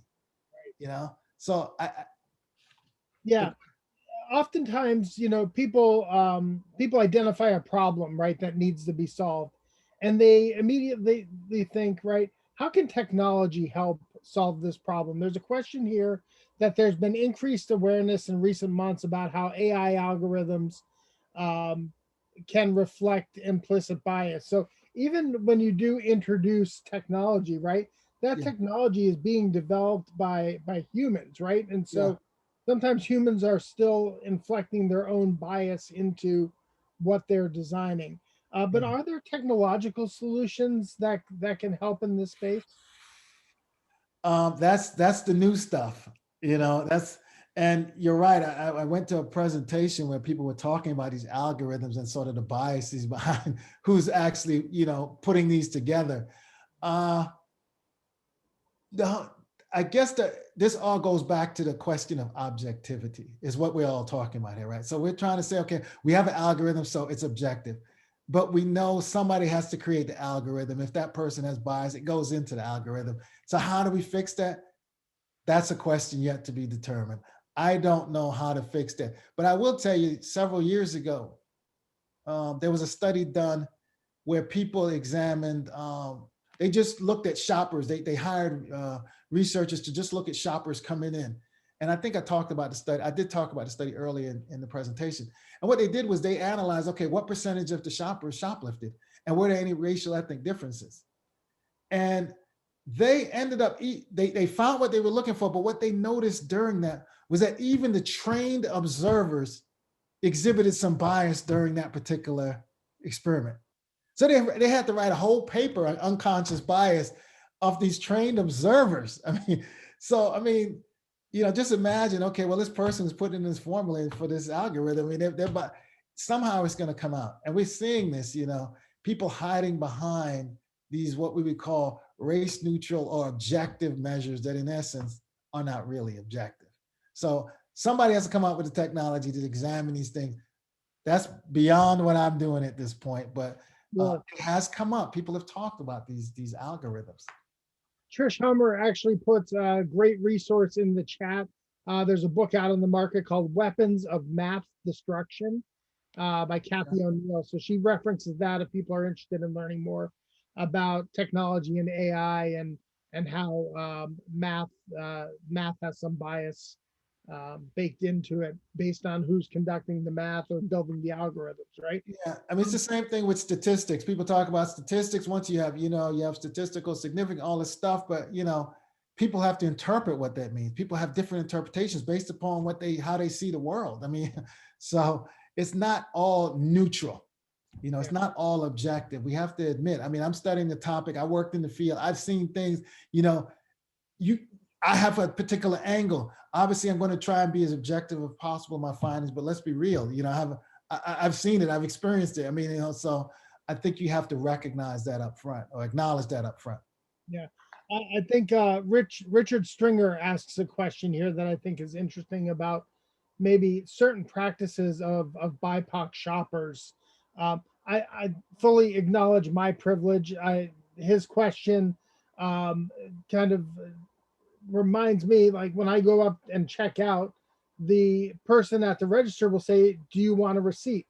So Yeah. Oftentimes, people identify a problem, right, that needs to be solved, and they immediately they think, right, how can technology help solve this problem? There's a question here that there's been increased awareness in recent months about how AI algorithms um, can reflect implicit bias. So even when you do introduce technology, right, that yeah, technology is being developed by humans, right? And yeah. so sometimes humans are still inflecting their own bias into what they're designing. But Yeah. are there technological solutions that can help in this space? That's the new stuff. And you're right. I went to a presentation where people were talking about these algorithms and sort of the biases behind who's actually, putting these together. Uh, the, I guess this all goes back to the question of objectivity, is what we're all talking about here, right? So we're trying to say, okay, we have an algorithm, so it's objective, but we know somebody has to create the algorithm. If that person has bias, it goes into the algorithm. So how do we fix that? That's a question yet to be determined. I don't know how to fix that, but I will tell you, several years ago, there was a study done where people examined, they just looked at shoppers. They hired researchers to just look at shoppers coming in. And I think I talked about the study. I did talk about the study earlier in the presentation. And what they did was they analyzed, okay, what percentage of the shoppers shoplifted? And were there any racial ethnic differences? And they ended up, they found what they were looking for, but what they noticed during that was that even the trained observers exhibited some bias during that particular experiment. So they had to write a whole paper on unconscious bias of these trained observers. I mean, just imagine, okay, well, this person is putting in this formula for this algorithm. I mean, somehow it's going to come out. And we're seeing this, people hiding behind these, what we would call race neutral or objective measures that in essence are not really objective. So somebody has to come up with the technology to examine these things. That's beyond what I'm doing at this point, but Well, it has come up. People have talked about these algorithms. Trish Hummer actually puts a great resource in the chat. There's a book out on the market called Weapons of Math Destruction by Kathy O'Neill. So she references that if people are interested in learning more about technology and AI and how math has some bias baked into it based on who's conducting the math or building the algorithms, right? Yeah, I mean, it's the same thing with statistics. People talk about statistics. Once you have, you have statistical significance, all this stuff, but people have to interpret what that means. People have different interpretations based upon how they see the world. I mean, so it's not all neutral. It's not all objective. We have to admit. I mean, I'm studying the topic. I worked in the field. I've seen things. You I have a particular angle. Obviously, I'm going to try and be as objective as possible in my findings, but let's be real. I've seen it, I've experienced it. I mean, so I think you have to recognize that up front or acknowledge that up front. Yeah. I think Richard Stringer asks a question here that I think is interesting about maybe certain practices of BIPOC shoppers. I fully acknowledge my privilege. His question kind of reminds me, like when I go up and check out, the person at the register will say, "Do you want a receipt?"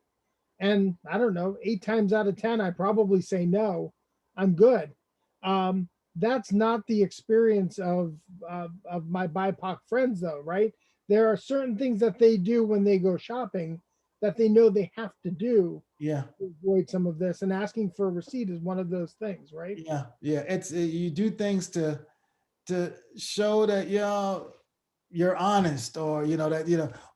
And I don't know, 8 times out of 10, I probably say no. I'm good. Um, that's not the experience of my BIPOC friends, though, right? There are certain things that they do when they go shopping that they know they have to do Yeah, to avoid some of this, and asking for a receipt is one of those things, right? yeah. You do things to show that you're honest, or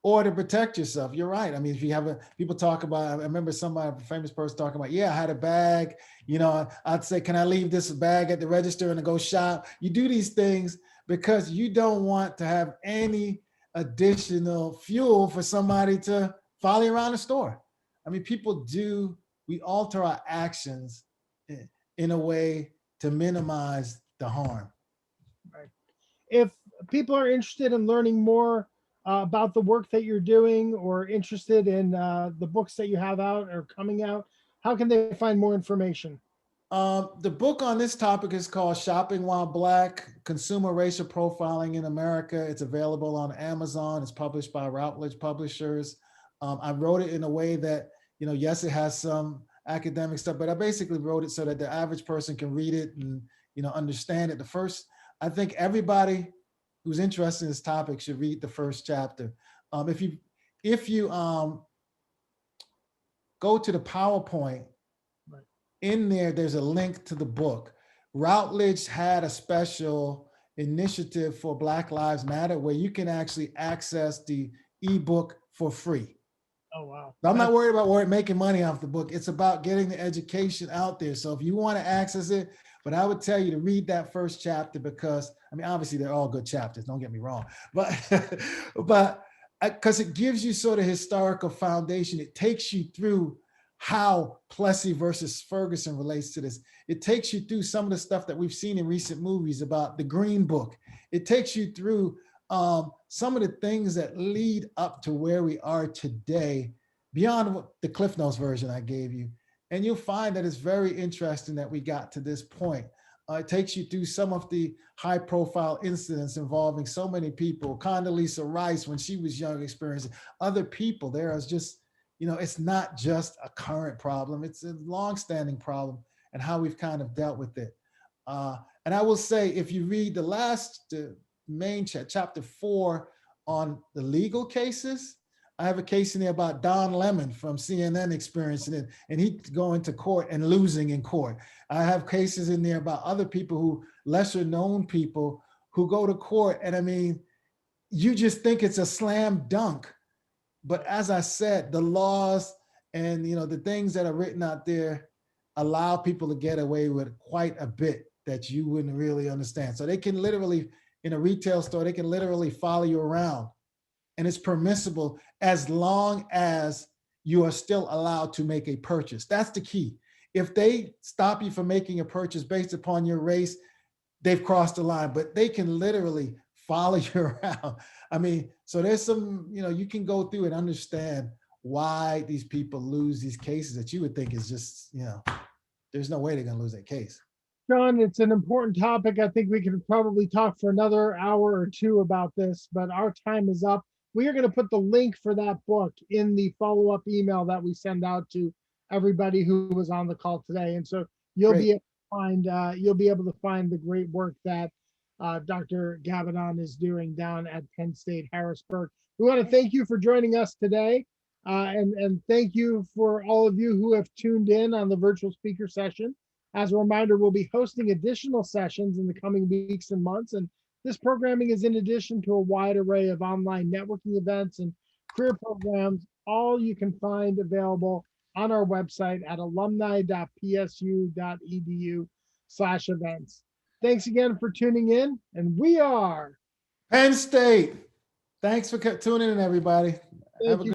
or to protect yourself. You're right. I mean, if you have people talk about, I remember somebody, a famous person talking about, yeah, I had a bag, I'd say, can I leave this bag at the register and go shop? You do these things because you don't want to have any additional fuel for somebody to follow you around the store. I mean, we alter our actions in a way to minimize the harm. Right. If people are interested in learning more about the work that you're doing, or interested in the books that you have out or coming out, how can they find more information? The book on this topic is called Shopping While Black: Consumer Racial Profiling in America. It's available on Amazon. It's published by Routledge Publishers. I wrote it in a way that, yes, it has some academic stuff, but I basically wrote it so that the average person can read it and, understand it. I think everybody who's interested in this topic should read the first chapter. If you go to the PowerPoint, Right. in there's a link to the book. Routledge had a special initiative for Black Lives Matter where you can actually access the ebook for free. Oh, wow. I'm not worried about making money off the book. It's about getting the education out there. So if you want to access it, but I would tell you to read that first chapter, because I mean, obviously they're all good chapters, don't get me wrong, but because it gives you sort of historical foundation. It takes you through how Plessy versus Ferguson relates to this. It takes you through some of the stuff that we've seen in recent movies about the Green Book. It takes you through some of the things that lead up to where we are today, beyond the Cliff Notes version I gave you. And you'll find that it's very interesting that we got to this point. It takes you through some of the high profile incidents involving so many people. Condoleezza Rice, when she was young, experiencing other people. There is just, it's not just a current problem, it's a longstanding problem, and how we've kind of dealt with it. And I will say, if you read the main chapter 4 on the legal cases, I have a case in there about Don Lemon from CNN experiencing it, and he going to court and losing in court. I have cases in there about other people lesser known people who go to court, and I mean, you just think it's a slam dunk. But as I said, the laws and the things that are written out there allow people to get away with quite a bit that you wouldn't really understand. So they can literally, in a retail store, they can literally follow you around, and it's permissible as long as you are still allowed to make a purchase. That's the key. If they stop you from making a purchase based upon your race, they've crossed the line, but they can literally follow you around. I mean, so there's some, you can go through and understand why these people lose these cases that you would think is just, there's no way they're going to lose that case. Shaun, it's an important topic. I think we could probably talk for another hour or two about this, but our time is up. We are going to put the link for that book in the follow-up email that we send out to everybody who was on the call today. And so you'll Great. be able to find the great work that Dr. Gabbidon is doing down at Penn State Harrisburg. We want to thank you for joining us today. And thank you for all of you who have tuned in on the virtual speaker session. As a reminder, we'll be hosting additional sessions in the coming weeks and months. And this programming is in addition to a wide array of online networking events and career programs, all you can find available on our website at alumni.psu.edu/events. Thanks again for tuning in, and we are Penn State. Thanks for tuning in, everybody. Have a good